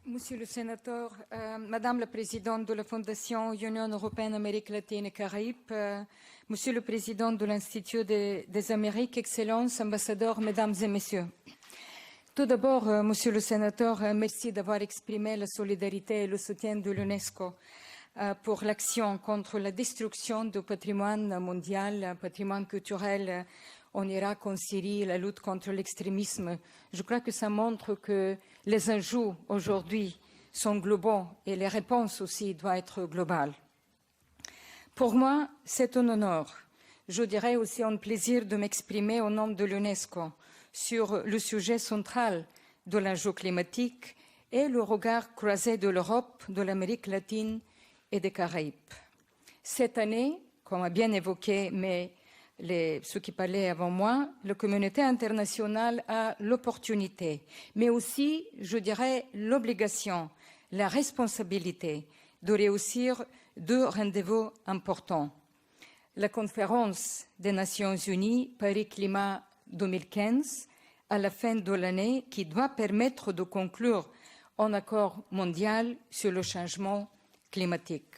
Monsieur le sénateur, Madame la présidente de la Fondation Union européenne Amérique latine et Caraïbes, Monsieur le président de l'Institut des Amériques, Excellences, ambassadeurs, Mesdames et Messieurs. Tout d'abord, Monsieur le sénateur, merci d'avoir exprimé la solidarité et le soutien de l'UNESCO pour l'action contre la destruction du patrimoine mondial, patrimoine culturel en Irak, en Syrie, la lutte contre l'extrémisme. Je crois que ça montre que les enjeux aujourd'hui sont globaux et les réponses aussi doivent être globales. Pour moi, c'est un honneur. Je dirais aussi un plaisir de m'exprimer au nom de l'UNESCO sur le sujet central de l'enjeu climatique et le regard croisé de l'Europe, de l'Amérique latine et des Caraïbes. Cette année, comme a bien évoqué ceux qui parlaient avant moi, la communauté internationale a l'opportunité, mais aussi, je dirais, l'obligation, la responsabilité de réussir deux rendez-vous importants. La conférence des Nations Unies Paris Climat 2015 à la fin de l'année qui doit permettre de conclure un accord mondial sur le changement climatique.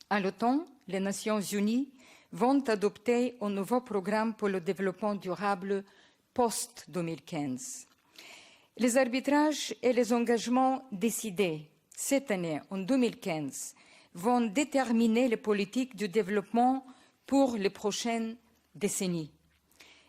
À l'automne, les Nations Unies vont adopter un nouveau programme pour le développement durable post-2015. Les arbitrages et les engagements décidés cette année, en 2015, vont déterminer les politiques du développement pour les prochaines décennies.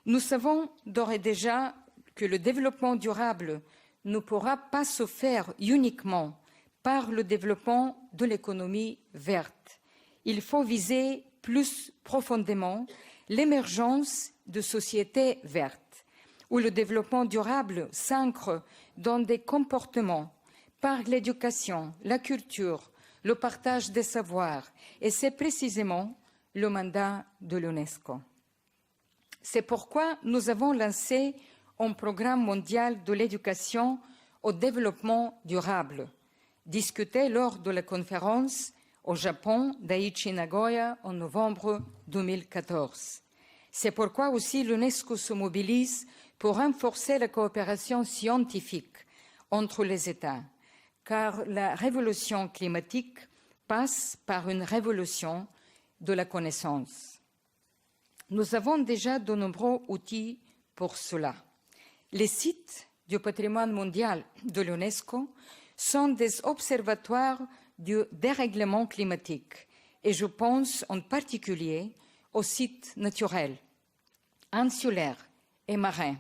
Nous savons d'ores et déjà que le développement durable ne pourra pas se faire uniquement par le développement de l'économie verte. Il faut viser plus profondément l'émergence de sociétés vertes, où le développement durable s'ancre dans des comportements par l'éducation, la culture, le partage des savoirs, et c'est précisément le mandat de l'UNESCO. C'est pourquoi nous avons lancé un programme mondial de l'éducation au développement durable, discuté lors de la conférence au Japon d'Aichi Nagoya en novembre 2014. C'est pourquoi aussi l'UNESCO se mobilise pour renforcer la coopération scientifique entre les États, car la révolution climatique passe par une révolution de la connaissance. Nous avons déjà de nombreux outils pour cela. Les sites du patrimoine mondial de l'UNESCO sont des observatoires du dérèglement climatique et je pense en particulier aux sites naturels, insulaires et marins,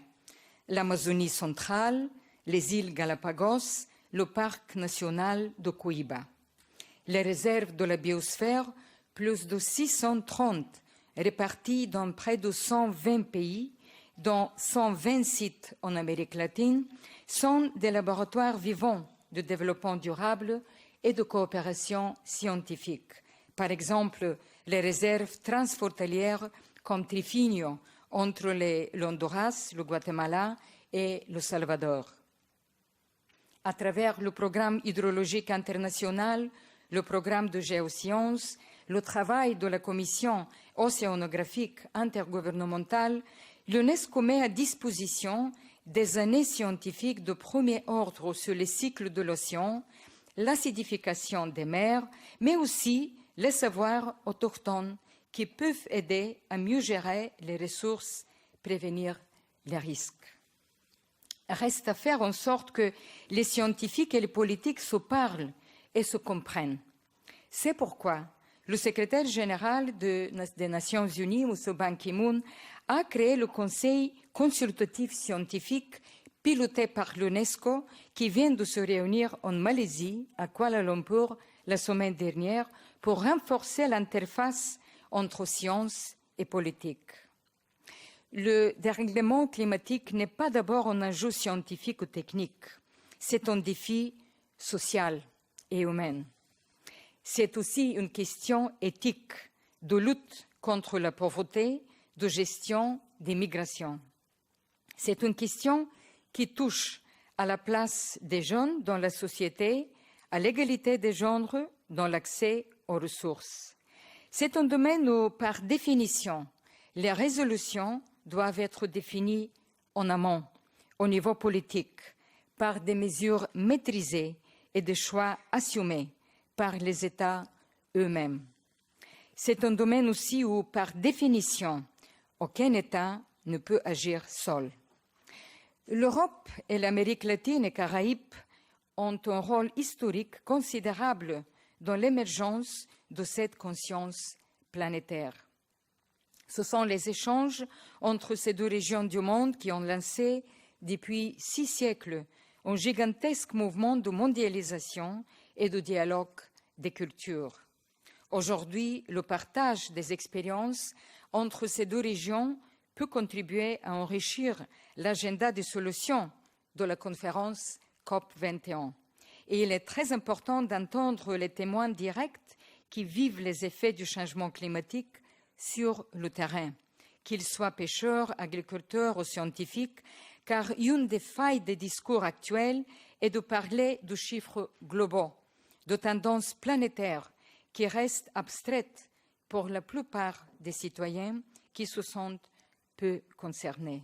l'Amazonie centrale, les îles Galapagos, le parc national de Coiba. Les réserves de la biosphère, plus de 630 réparties dans près de 120 pays, dont 120 sites en Amérique latine, sont des laboratoires vivants de développement durable et de coopération scientifique. Par exemple, les réserves transfrontalières comme Trifinio entre l'Honduras, le Guatemala et le Salvador. À travers le programme hydrologique international, le programme de géosciences, le travail de la Commission océanographique intergouvernementale, l'UNESCO met à disposition des années scientifiques de premier ordre sur les cycles de l'océan, l'acidification des mers, mais aussi les savoirs autochtones qui peuvent aider à mieux gérer les ressources, prévenir les risques. Reste à faire en sorte que les scientifiques et les politiques se parlent et se comprennent. C'est pourquoi le secrétaire général des Nations Unies, M. Ban Ki-moon, a créé le Conseil consultatif scientifique piloté par l'UNESCO qui vient de se réunir en Malaisie, à Kuala Lumpur, la semaine dernière, pour renforcer l'interface entre science et politique. Le dérèglement climatique n'est pas d'abord un enjeu scientifique ou technique, c'est un défi social et humain. C'est aussi une question éthique de lutte contre la pauvreté, de gestion des migrations. C'est une question qui touche à la place des jeunes dans la société, à l'égalité des genres dans l'accès aux ressources. C'est un domaine où, par définition, les résolutions doivent être définies en amont, au niveau politique, par des mesures maîtrisées et des choix assumés par les États eux-mêmes. C'est un domaine aussi où, par définition, aucun État ne peut agir seul. L'Europe et l'Amérique latine et Caraïbes ont un rôle historique considérable dans l'émergence de cette conscience planétaire. Ce sont les échanges entre ces deux régions du monde qui ont lancé, depuis 6 siècles, un gigantesque mouvement de mondialisation et de dialogue des cultures. Aujourd'hui, le partage des expériences entre ces deux régions peut contribuer à enrichir l'agenda des solutions de la conférence COP21. Et il est très important d'entendre les témoins directs qui vivent les effets du changement climatique sur le terrain, qu'ils soient pêcheurs, agriculteurs ou scientifiques, car une des failles des discours actuels est de parler de chiffres globaux, de tendances planétaires qui restent abstraites pour la plupart des citoyens qui se sentent peu concernés.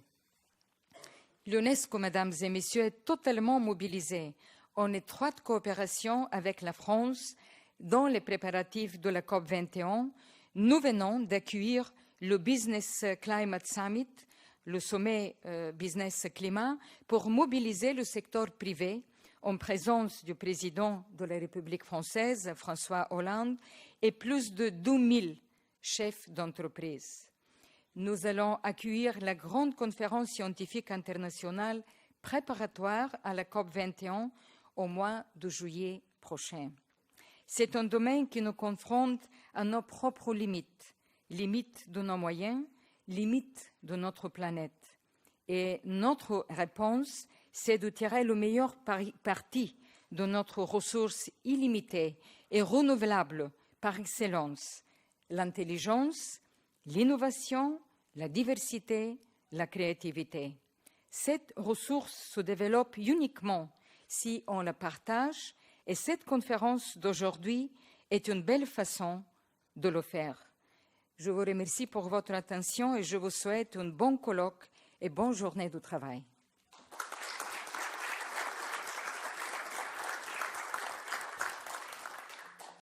L'UNESCO, mesdames et messieurs, est totalement mobilisé en étroite coopération avec la France dans les préparatifs de la COP21. Nous venons d'accueillir le Business Climate Summit, le sommet Business Climat, pour mobiliser le secteur privé en présence du président de la République française, François Hollande, et plus de 12 000 chefs d'entreprise. Nous allons accueillir la grande conférence scientifique internationale préparatoire à la COP21 au mois de juillet prochain. C'est un domaine qui nous confronte à nos propres limites, limites de nos moyens, limites de notre planète. Et notre réponse, c'est de tirer le meilleur parti de notre ressource illimitée et renouvelable par excellence, l'intelligence, l'innovation, la diversité, la créativité. Cette ressource se développe uniquement si on la partage, et cette conférence d'aujourd'hui est une belle façon de le faire. Je vous remercie pour votre attention et je vous souhaite un bon colloque et bonne journée de travail.